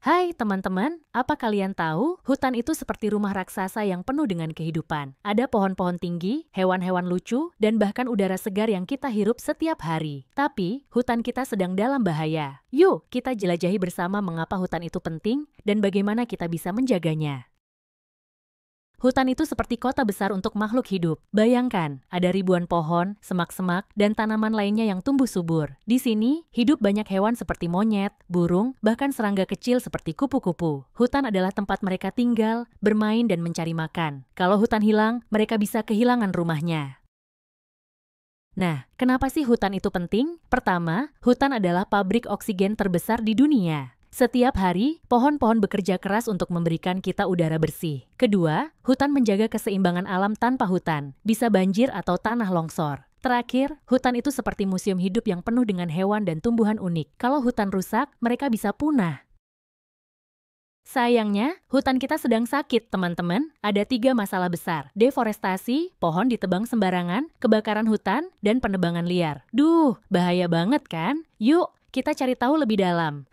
Hai teman-teman, apa kalian tahu? Hutan itu seperti rumah raksasa yang penuh dengan kehidupan. Ada pohon-pohon tinggi, hewan-hewan lucu, dan bahkan udara segar yang kita hirup setiap hari. Tapi, hutan kita sedang dalam bahaya. Yuk, kita jelajahi bersama mengapa hutan itu penting dan bagaimana kita bisa menjaganya. Hutan itu seperti kota besar untuk makhluk hidup. Bayangkan, ada ribuan pohon, semak-semak, dan tanaman lainnya yang tumbuh subur. Di sini, hidup banyak hewan seperti monyet, burung, bahkan serangga kecil seperti kupu-kupu. Hutan adalah tempat mereka tinggal, bermain, dan mencari makan. Kalau hutan hilang, mereka bisa kehilangan rumahnya. Nah, kenapa sih hutan itu penting? Pertama, hutan adalah pabrik oksigen terbesar di dunia. Setiap hari, pohon-pohon bekerja keras untuk memberikan kita udara bersih. Kedua, hutan menjaga keseimbangan alam. Tanpa hutan, bisa banjir atau tanah longsor. Terakhir, hutan itu seperti museum hidup yang penuh dengan hewan dan tumbuhan unik. Kalau hutan rusak, mereka bisa punah. Sayangnya, hutan kita sedang sakit, teman-teman. Ada 3 masalah besar. Deforestasi, pohon ditebang sembarangan, kebakaran hutan, dan penebangan liar. Duh, bahaya banget kan? Yuk, kita cari tahu lebih dalam.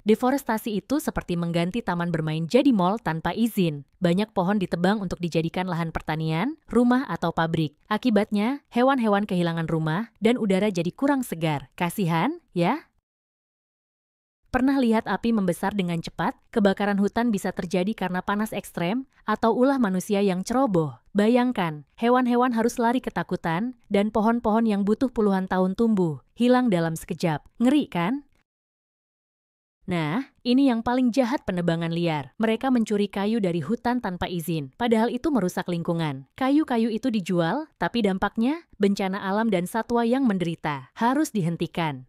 Deforestasi itu seperti mengganti taman bermain jadi mall tanpa izin. Banyak pohon ditebang untuk dijadikan lahan pertanian, rumah, atau pabrik. Akibatnya, hewan-hewan kehilangan rumah dan udara jadi kurang segar. Kasihan, ya? Pernah lihat api membesar dengan cepat? Kebakaran hutan bisa terjadi karena panas ekstrem atau ulah manusia yang ceroboh. Bayangkan, hewan-hewan harus lari ketakutan dan pohon-pohon yang butuh puluhan tahun tumbuh hilang dalam sekejap. Ngeri kan? Nah, ini yang paling jahat penebangan liar. Mereka mencuri kayu dari hutan tanpa izin, padahal itu merusak lingkungan. Kayu-kayu itu dijual, tapi dampaknya bencana alam dan satwa yang menderita. Harus dihentikan.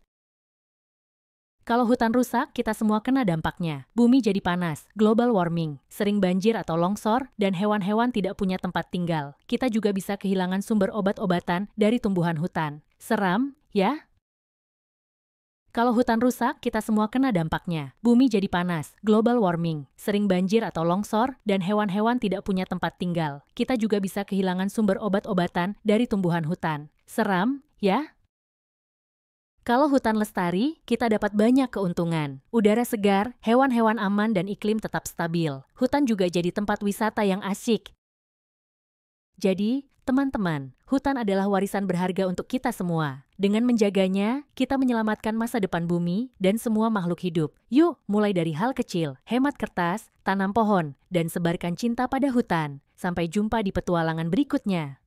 Kalau hutan rusak, kita semua kena dampaknya. Bumi jadi panas, global warming, sering banjir atau longsor, dan hewan-hewan tidak punya tempat tinggal. Kita juga bisa kehilangan sumber obat-obatan dari tumbuhan hutan. Seram, ya? Kalau hutan rusak, kita semua kena dampaknya. Bumi jadi panas, global warming, sering banjir atau longsor, dan hewan-hewan tidak punya tempat tinggal. Kita juga bisa kehilangan sumber obat-obatan dari tumbuhan hutan. Seram, ya? Kalau hutan lestari, kita dapat banyak keuntungan. Udara segar, hewan-hewan aman, dan iklim tetap stabil. Hutan juga jadi tempat wisata yang asyik. Jadi, teman-teman, hutan adalah warisan berharga untuk kita semua. Dengan menjaganya, kita menyelamatkan masa depan bumi dan semua makhluk hidup. Yuk, mulai dari hal kecil, hemat kertas, tanam pohon, dan sebarkan cinta pada hutan. Sampai jumpa di petualangan berikutnya.